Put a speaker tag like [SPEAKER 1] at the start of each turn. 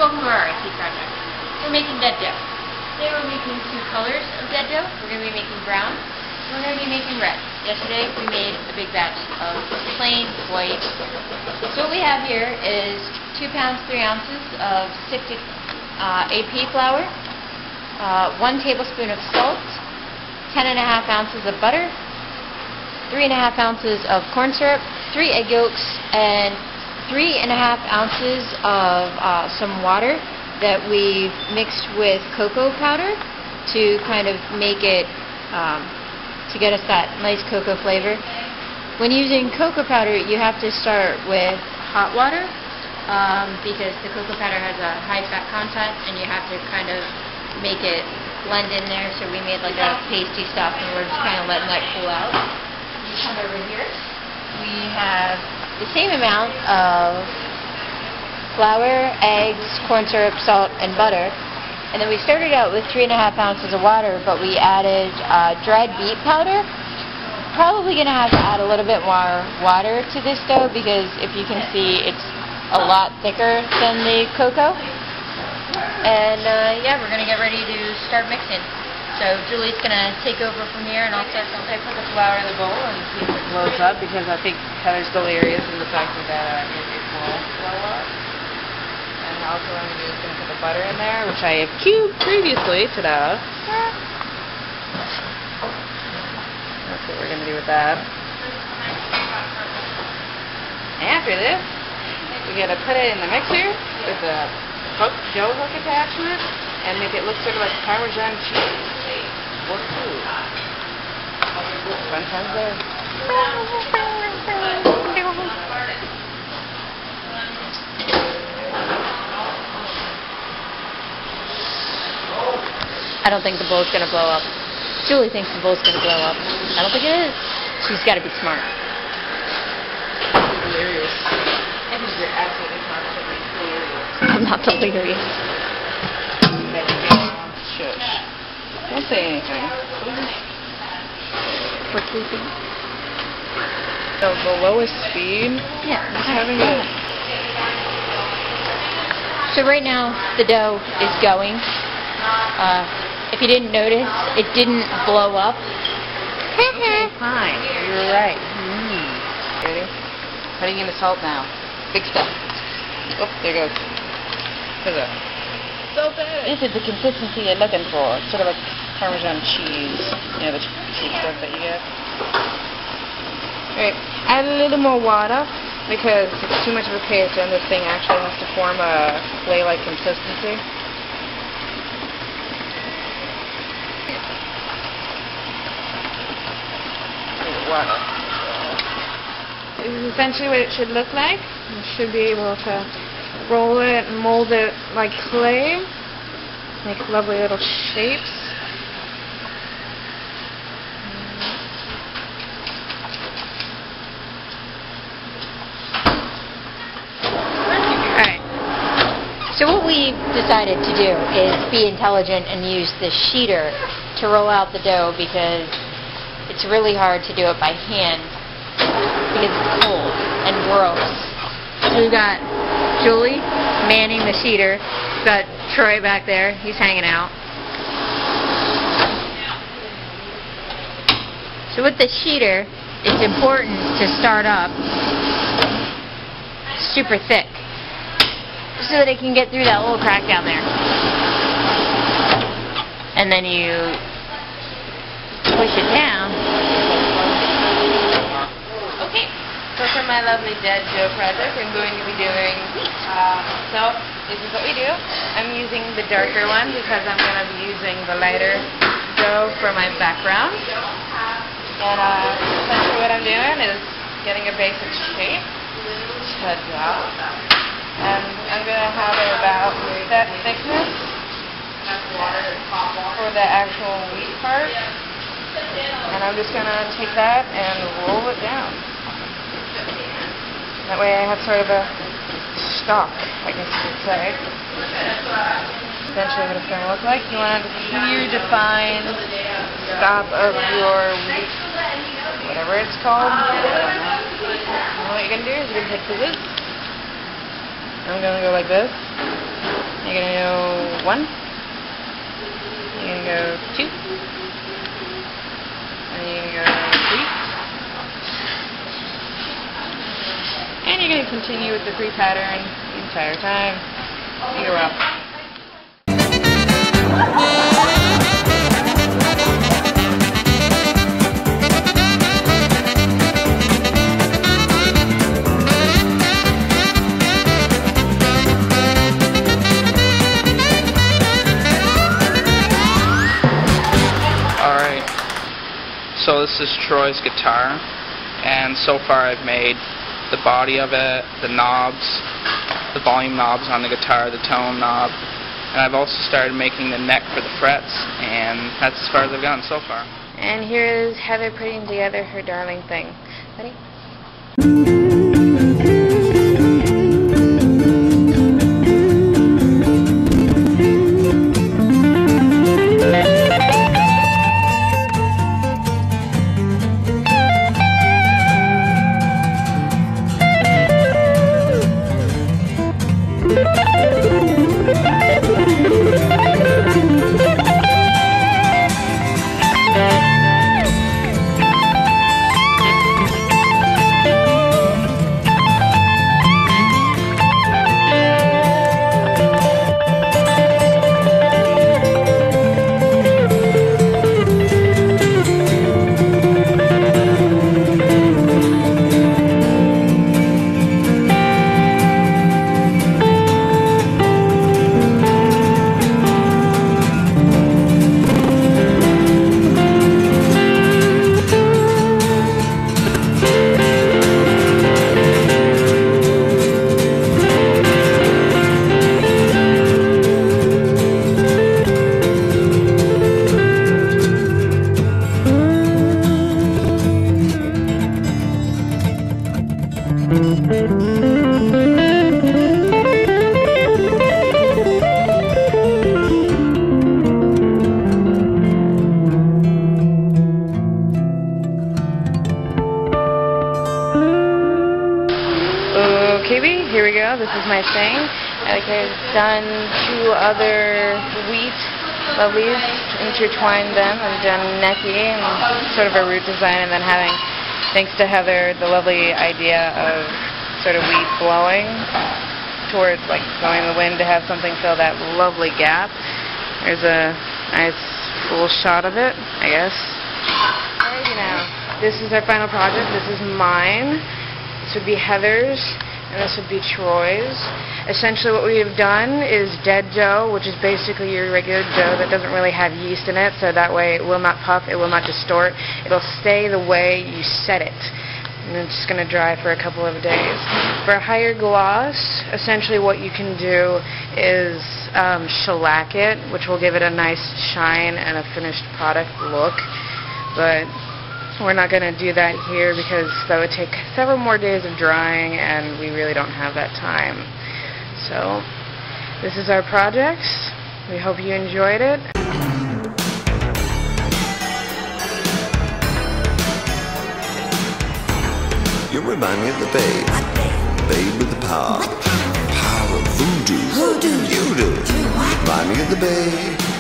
[SPEAKER 1] welcome to our IT project. We're making dead dough. Today we're making two colors of dead dough. We're going to be making brown, and we're going to be making red. Yesterday we made a big batch of plain white. So what we have here is 2 pounds 3 ounces of sifted AP flour, 1 tablespoon of salt, 10.5 ounces of butter, 3.5 ounces of corn syrup, 3 egg yolks, and 3.5 ounces of some water that we mixed with cocoa powder to kind of make it, to get us that nice cocoa flavor. When using cocoa powder, you have to start with hot water because the cocoa powder has a high fat content and you have to kind of make it blend in there. So we made like a pasty stuff and we're just kind of letting that cool out. You come over here. We have the same amount of flour, eggs, corn syrup, salt, and butter. And then we started out with 3.5 ounces of water, but we added dried beet powder. Probably going to have to add a little bit more water to this dough because if you can see, it's a lot thicker than the cocoa. And yeah, we're going to get ready to start mixing. So Julie's going to take over from here, and I'll start.
[SPEAKER 2] I put the flour in the bowl and see if it blows up because I think Heather's delirious in the fact that it will blow up. And also what I'm going to do is going to put the butter in there, which I have cubed previously. Ta-da! That's what we're going to do with that. After this, we're going to put it in the mixer with the dough hook attachment and make it look sort of like Parmesan cheese. Or food. Fun times there.
[SPEAKER 1] I don't think the bowl's going to blow up. Julie thinks the bowl's going to blow up. I don't think it is. She's got to be smart.
[SPEAKER 2] Delirious. I think you're absolutely delirious.
[SPEAKER 1] I'm not delirious.
[SPEAKER 2] Shush. Don't say anything.
[SPEAKER 1] We're sleeping.
[SPEAKER 2] So the lowest speed?
[SPEAKER 1] Yeah.
[SPEAKER 2] Having it.
[SPEAKER 1] So right now the dough is going. If you didn't notice, it didn't blow up.
[SPEAKER 2] Okay, fine. You're right. Ready? Putting in the salt now. Big step. Oh, there goes. Here's a. So good. This is the consistency you're looking for. It's sort of like Parmesan cheese. You know, the cheese stuff that you get. Alright, add a little more water because it's too much of a paste and this thing actually has to form a clay-like consistency. Water. This is essentially what it should look like. You should be able to roll it and mold it like clay. Make lovely little shapes.
[SPEAKER 1] Alright. So what we decided to do is be intelligent and use the sheeter to roll out the dough because it's really hard to do it by hand because it's cold and gross. So we've got Julie manning the sheeter. We've got Troy back there. He's hanging out. So with the sheeter, it's important to start up super thick so that it can get through that little crack down there. And then you push it down.
[SPEAKER 2] Okay, so for my lovely dead dough project, I'm going to be doing, so this is what we do. I'm using the darker one because I'm going to be using the lighter dough for my background. And essentially what I'm doing is getting a basic shape. Ta-da. And I'm going to have it about that thickness for the actual wheat part. And I'm just going to take that and roll it down. That way I have sort of a stock, I guess you could say. Essentially what it's going to look like. You want a clear, defined stop of your wheat, whatever it's called. And what you're going to do is you're going to take scissors. I'm going to go like this. You're gonna go 1. You're gonna go 2. And you're gonna go 3. And you're gonna continue with the 3 pattern the entire time. You're welcome.
[SPEAKER 3] So this is Troy's guitar, and so far I've made the body of it, the knobs, the volume knobs on the guitar, the tone knob, and I've also started making the neck for the frets, and that's as far as I've gotten so far.
[SPEAKER 2] And here is Heather putting together her darling thing. Ready? Okay, here we go. This is my thing. Like I've done 2 other wheat lovelies, intertwined them, and done necky and sort of a root design, and then having, thanks to Heather, the lovely idea of sort of wheat blowing towards, like, going in the wind to have something fill that lovely gap. There's a nice full shot of it, I guess. Alrighty now, this is our final project. This is mine. This would be Heather's. And this would be Troy's. Essentially what we have done is dead dough, which is basically your regular dough that doesn't really have yeast in it, so that way it will not puff, it will not distort. It'll stay the way you set it. And it's just going to dry for a couple of days. For a higher gloss, essentially what you can do is shellac it, which will give it a nice shine and a finished product look. But we're not going to do that here because that would take several more days of drying, and we really don't have that time. So this is our project. We hope you enjoyed it.
[SPEAKER 4] You remind me of the Babe. Babe with the power. Power of voodoo. You do. Remind me of the Babe.